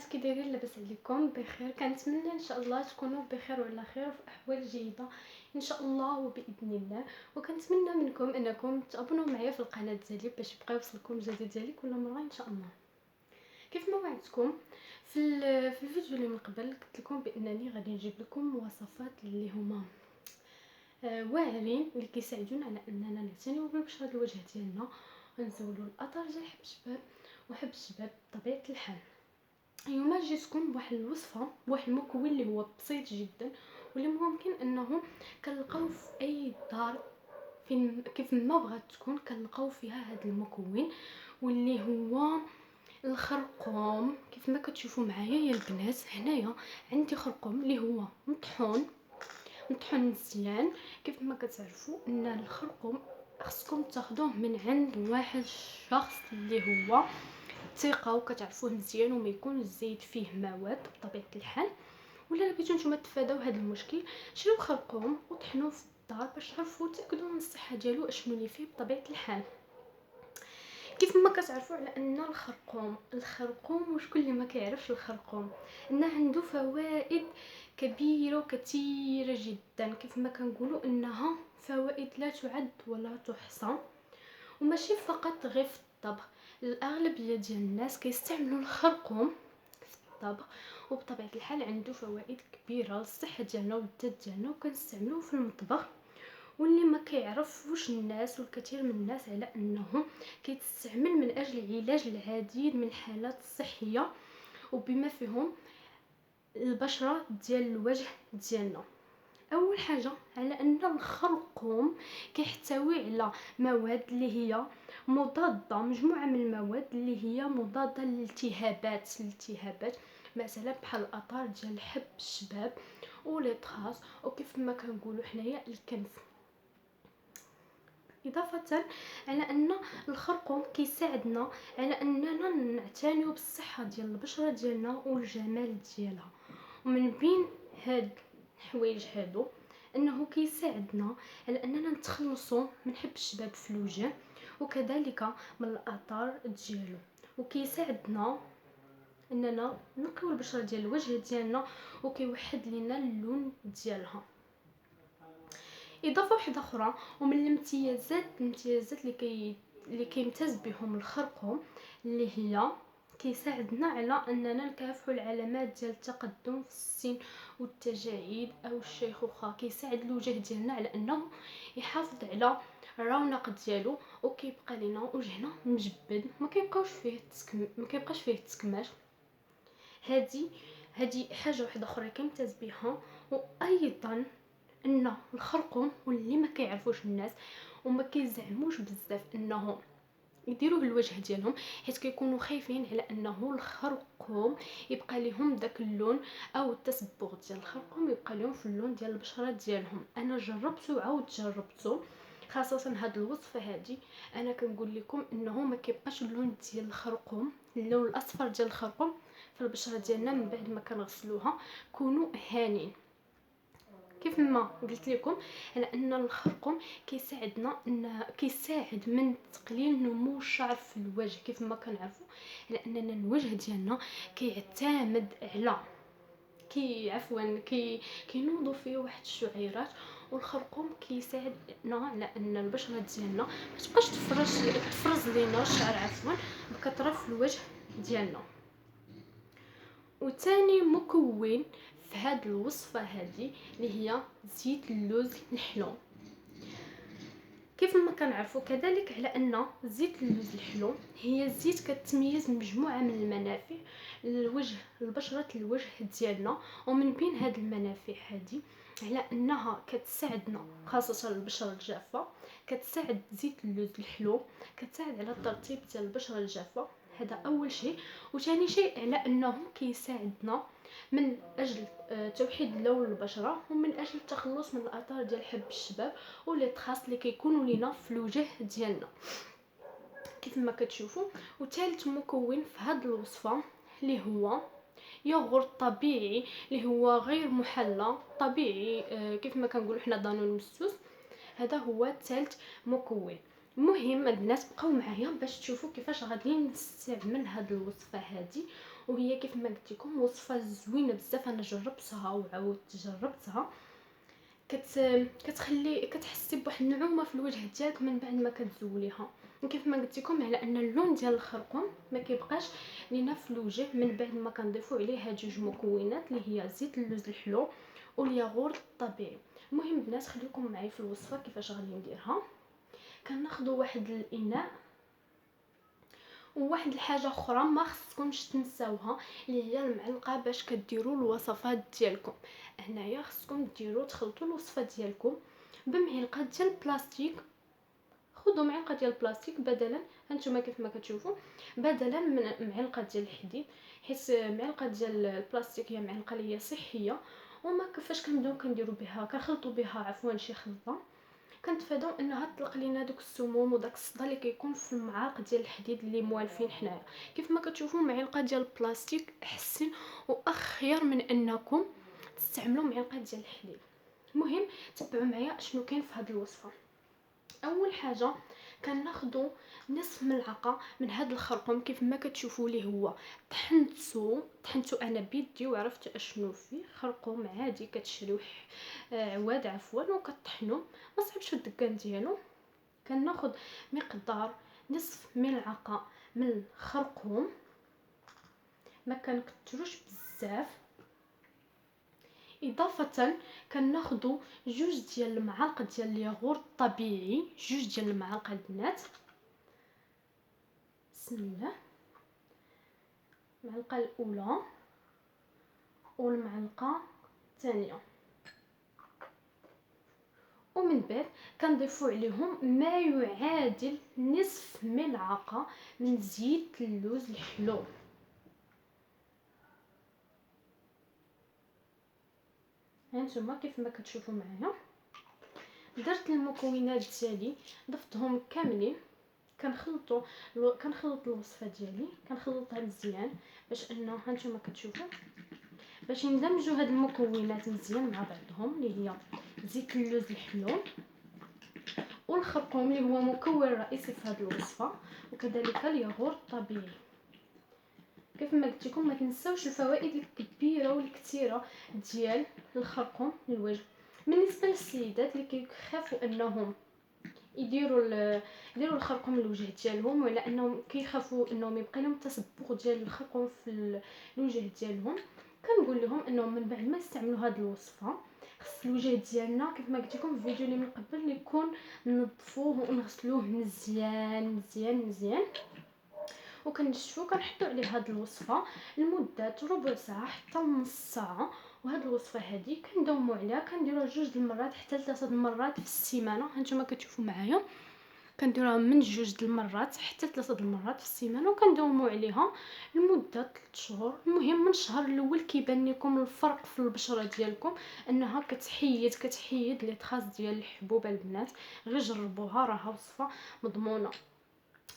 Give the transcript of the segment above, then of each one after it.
البنات كي دايرين؟ لاباس عليكم؟ بخير؟ كنتمنى ان شاء الله تكونوا بخير وعلى خير وفي احوال جيده ان شاء الله وباذن الله. وكنتمنى منكم انكم تابونوا معايا في القناه ديالي باش يبقى يوصلكم الجديد ديالي كل مره ان شاء الله. كيف ما وعدتكم في الفيديو اللي من قبل قلت لكم بانني غادي نجيب لكم وصفات اللي هما واعرين اللي كيساعدونا على اننا نعتنيو بالبشره الوجه ديالنا ونزولوا الاثار ديال حب الشباب بطبيعه الحال. اليوم جيتكم بواحد الوصفه بواحد المكون اللي هو بسيط جدا واللي ممكن انه كنلقاو في اي دار فين كيف ما بغات تكون كنلقاو فيها هذا المكون واللي هو الخرقوم. كيف ما كتشوفوا معايا يا البنات هنايا عندي خرقوم اللي هو مطحون مزيان. كيف ما كتعرفوا ان الخرقوم خصكم تاخذوه من عند واحد الشخص اللي هو ثقه وكتعرفوه مزيان وما يكونش زايد فيه مواد بطبيعه الحال. ولا بغيتو نتوما تفاداو هذا المشكل شريو خرقوم وطحنوه في الدار باش تعرفوا تاكدوا من الصحه ديالو اشنو اللي فيه بطبيعه الحال. كيف ما كتعرفوا على ان الخرقوم وشكون اللي ما كيعرفش الخرقوم ان عنده فوائد كبيره وكثيره جدا. كيف ما كنقولوا انها فوائد لا تعد ولا تحصى وماشي فقط غير في الطبخ. الاغلبيه ديال الناس كيستعملوا الخرقوم في الطبخ وبطبيعه الحال عنده فوائد كبيره للصحه ديالنا والذات ديالنا وكنستعملوه في المطبخ. واللي ما كيعرفوش الناس والكثير من الناس على انه كيتستعمل من اجل علاج العديد من الحالات الصحيه وبما فيهم البشره ديال الوجه ديالنا. اول حاجه على ان الخرقوم كيحتوي على مواد اللي هي مضاده، مجموعه من المواد اللي هي مضاده للالتهابات مثلا بحال الاثار ديال حب الشباب ولي طراس وكيف ما كنقولوا حنايا الكنف. اضافه على ان الخرقوم كيساعدنا على اننا نعتنيو بالصحه ديال البشره ديالنا والجمال ديالها. ومن بين هاد الحوايج هادو انه كيساعدنا على اننا نتخلصوا من حب الشباب في الوجه وكذلك من الاثار ديالو وكيساعدنا اننا نقيو البشره ديال الوجه ديالنا وكيوحد لينا اللون ديالها. اضافه واحده اخرى ومن الامتيازات اللي كيمتاز بهم الخرقوم اللي هي كيساعدنا على اننا نكافحوا العلامات ديال التقدم في السن والتجاعيد او الشيخوخه. كيساعد الوجه ديالنا على انه يحافظ على الرونق ديالو وكيبقى لنا وجهنا مجبد ما كيبقاش فيه التكماش. هذه حاجه واحده اخرى كيمتاز بها. وايضا ان الخرقوم واللي ما كيعرفوش الناس وما كيزعموش بزاف انهم يديروه الوجه ديالهم حيت كيكونوا خايفين على انه الخرقوم يبقى لهم داك اللون او التصبغ ديال الخرقوم يبقى لهم في اللون ديال البشره ديالهم. انا جربته وعاود جربته خاصه هاد الوصفه هادي انا كنقول لكم انه ما كيبقاش اللون ديال الخرقوم اللون الاصفر ديال الخرقوم في البشره ديالنا من بعد ما كنغسلوها. كونوا هانين. كيف ما قلت لكم على ان الخرقوم كيساعد من تقليل نمو الشعر في الوجه. كيف ما كنعرفوا على اننا الوجه ديالنا كيعتمد على كينوضوا فيه واحد الشعيرات والخرقوم كيساعدنا على ان البشره ديالنا ما تبقاش تفرز لينا الشعر بكثره في الوجه ديالنا. وثاني مكون في هذه الوصفه هذه اللي هي زيت اللوز الحلو. كيف ما كنعرفوا كذلك على ان زيت اللوز الحلو هي زيت كتميز مجموعه من المنافع البشره الوجه ديالنا. ومن بين هذه المنافع هذه على انها كتساعدنا خاصه البشره الجافه كتساعد زيت اللوز الحلو كتساعد على الترطيب ديال البشره الجافه. هذا اول شيء. وثاني شيء على انه كيساعدنا من اجل توحيد لون البشره ومن اجل التخلص من الاثار ديال حب الشباب ولي طراس اللي كيكونوا لينا في الوجه ديالنا كيف ما كتشوفوا. وثالث مكون في هذه الوصفه اللي هو يogurt طبيعي اللي هو غير محلى طبيعي كيف ما كنقولوا حنا دانون مسوس. هذا هو ثالث مكون. المهم البنات بقاو معايا باش تشوفوا كيفاش غادي نستعمل هاد الوصفه هادي. وهي كيف ما قلت لكم وصفه زوينه بزاف، انا جربتها وعاودت جربتها. كتحسي بواحد النعومه في الوجه ديالك من بعد ما كتزوليها. وكيف ما قلت لكم على ان اللون ديال الخرقوم ما كيبقاش لينا في الوجه من بعد ما كنضيفوا عليه هاد جوج مكونات اللي هي زيت اللوز الحلو والياغورت الطبيعي. المهم البنات خليكم معايا في الوصفه كيفاش غادي نديرها. كناخذوا واحد الاناء، وواحد الحاجه اخرى ما خصكمش تنساوها اللي هي المعلقه باش كديروا الوصفات ديالكم. هنايا خصكم ديروا تخلطوا الوصفه ديالكم بمعلقه ديال البلاستيك. خذوا معلقه ديال البلاستيك بدلا، هانتوما كيف ما كتشوفوا، بدلا من معلقه ديال الحديد، حيت معلقه ديال البلاستيك هي معلقه اللي هي صحيه. وما كيفاش كنبداو كنديروا بها كنخلطوا بها عفوا شي خلطه، كنتفاداو انها تطلق لينا دوك السموم وداك الصدى اللي كيكون في المعالق ديال الحديد اللي موالفين حنايا. كيف ما كتشوفوا معلقه ديال البلاستيك احسن واخير من انكم تستعملوا معلقه ديال الحديد. المهم تبعوا معايا شنو كاين في هذه الوصفه. اول حاجه كناخذوا نصف ملعقه من هذا الخرقوم كيف ما كتشوفوا ليه هو طحنتو انا بيدي وعرفت اشنو فيه. خرقوم عادي كتشريوه عواد عفوا وكطحنوا، ما صعبش في الدكان ديالو. كناخذ مقدار نصف ملعقه من الخرقوم، ما كنكثروش بزاف. اضافه كناخذوا جوج ديال المعالق ديال الياغورت الطبيعي، جوج ديال المعالق البنات. بسم الله. المعلقه الاولى والمعلقه الثانيه، ومن بعد كنضيفوا عليهم ما يعادل نصف ملعقه من زيت اللوز الحلو. هانتوما كيف ما كتشوفوا معايا درت المكونات ديالي ضفتهم كاملين. كنخلط الوصفه ديالي، كنخلطها مزيان باش انه هانتوما كتشوفوا باش ندمجوا هاد المكونات مزيان مع بعضهم اللي هي زيت اللوز الحلو والخرقوم اللي هو مكون رئيسي في هذه الوصفه، وكذلك الياغورت الطبيعي. كيف ما قلت لكم ما تنساوش الفوائد الكبيره والكثيره ديال الخرقوم للوجه. بالنسبه للسيدات اللي كيخافوا انهم يديروا الخرقوم للوجه ديالهم، ولا انهم كيخافوا انهم يبقى لهم تصبغ ديال الخرقوم في الوجه ديالهم، كنقول لهم انهم من بعد ما يستعملوا هذه الوصفه خص الوجه ديالنا كيف ما قلت لكم في الفيديو اللي من قبل يكون نظفوه ونغسلوه مزيان مزيان مزيان، وكنشفو كنحطوا عليه هذه الوصفه لمده ربع ساعه حتى نص ساعه. وهذه الوصفه هذه كنداوموا عليها، كنديروها 2 المرات حتى 3 المرات في السيمانه. هانتوما كتشوفوا معايا كنديروها من 2 المرات حتى 3 المرات في السيمانه، وكنداوموا عليها لمده 3 شهور. المهم من الشهر الاول كيبان لكم الفرق في البشره ديالكم، انها كتحيد لي تراس ديال الحبوب البنات. غير جربوها، راها وصفه مضمونه.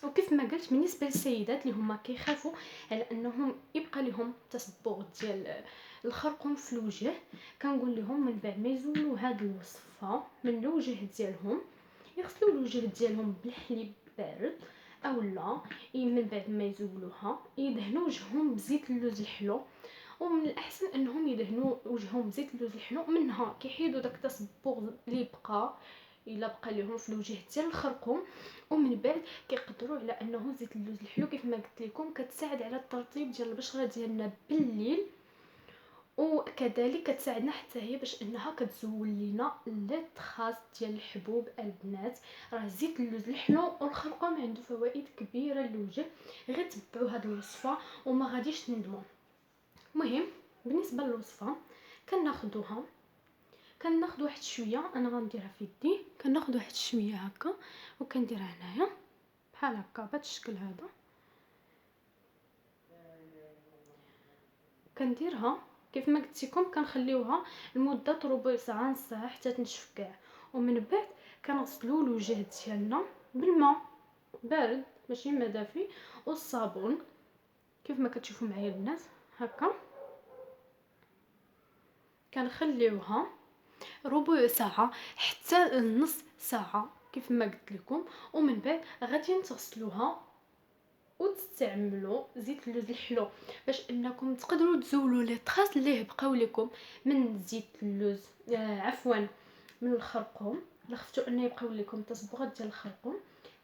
وكيف ما قلت بالنسبه للسيدات اللي هما كيخافوا على انهم يبقى لهم تصبغ ديال الخرقوم في الوجه، كنقول لهم من بعد ما يزولوا هذه الوصفه من الوجه ديالهم يغسلوا الوجه ديالهم بالحليب بارد، او لا من بعد ما يزولوها يدهنوا وجههم بزيت اللوز الحلو. ومن الاحسن انهم يدهنوا وجههم بزيت اللوز الحلو، منها كيحيدوا داك التصبغ اللي بقى الا بقى لهم في الوجه ديال الخرقوم. ومن بعد كيقدروا على انه زيت اللوز الحلو كيف ما قلت لكم كتساعد على الترطيب ديال البشره ديالنا بالليل، وكذلك كتساعدنا حتى هي باش انها كتزول لينا لي تراس ديال الحبوب البنات. راه زيت اللوز الحلو والخرقوم عنده فوائد كبيره للوجه، غير تبعوا هذه الوصفه وما غاديش تندموا. المهم بالنسبه للوصفه كناخذ واحد شويه، انا غنديرها في يدي، كناخذ واحد شويه هكا وكنديرها هنايا بحال هكا بهذا الشكل هذا. كنديرها كيف ما قلت لكم كنخليوها لمده ربع ساعه نص ساعه حتى تنشف كاع. ومن بعد كنغسلوا الوجه ديالنا بالماء بارد ماشي ما دافي والصابون كيف ما كتشوفوا معايا البنات هكا. كنخليوها ربع ساعه حتى نص ساعه كيف ما قلت لكم. ومن بعد غادي تغسلوها وتستعملوا زيت اللوز الحلو باش انكم تقدروا تزولوا لي طراس اللي بقاو لكم من زيت اللوز، عفوا من الخرقوم. الا خفتوا ان يبقاو لكم تصبغات ديال الخرقوم،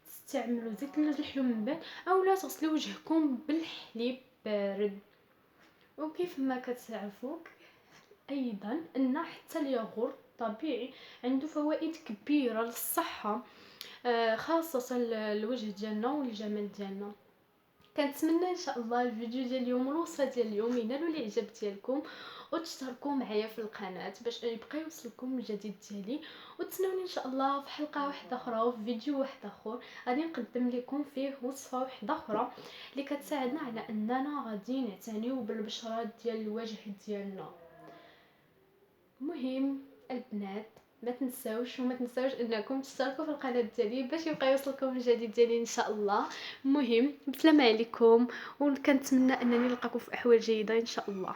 تستعملوا زيت اللوز الحلو من بعد، اولا تغسلوا وجهكم بالحليب بارد. وكيف ما كتعرفوا ايضا ان حتى الياغورت طبيعي عنده فوائد كبيره للصحه، خاصه الوجه ديالنا والجمال ديالنا. كنتمنى ان شاء الله الفيديو ديال اليوم والوصفه ديال اليوم ينالوا الاعجاب ديالكم، وتشتركوا معايا في القناه باش يبقى يوصلكم الجديد ديالي. وتسنوني ان شاء الله في حلقه واحده اخرى وفي فيديو واحد اخر غادي نقدم لكم فيه وصفه واحده اخرى اللي كتساعدنا على اننا غادي نعتنيو بالبشره ديال الوجه ديالنا. مهم البنات ما تنساوش انكم تشتركوا في القناه ديالي باش يبقى يوصلكم الجديد ديالي ان شاء الله. مهم بسلامه عليكم، وكنتمنى انني نلقاكم في احوال جيده ان شاء الله.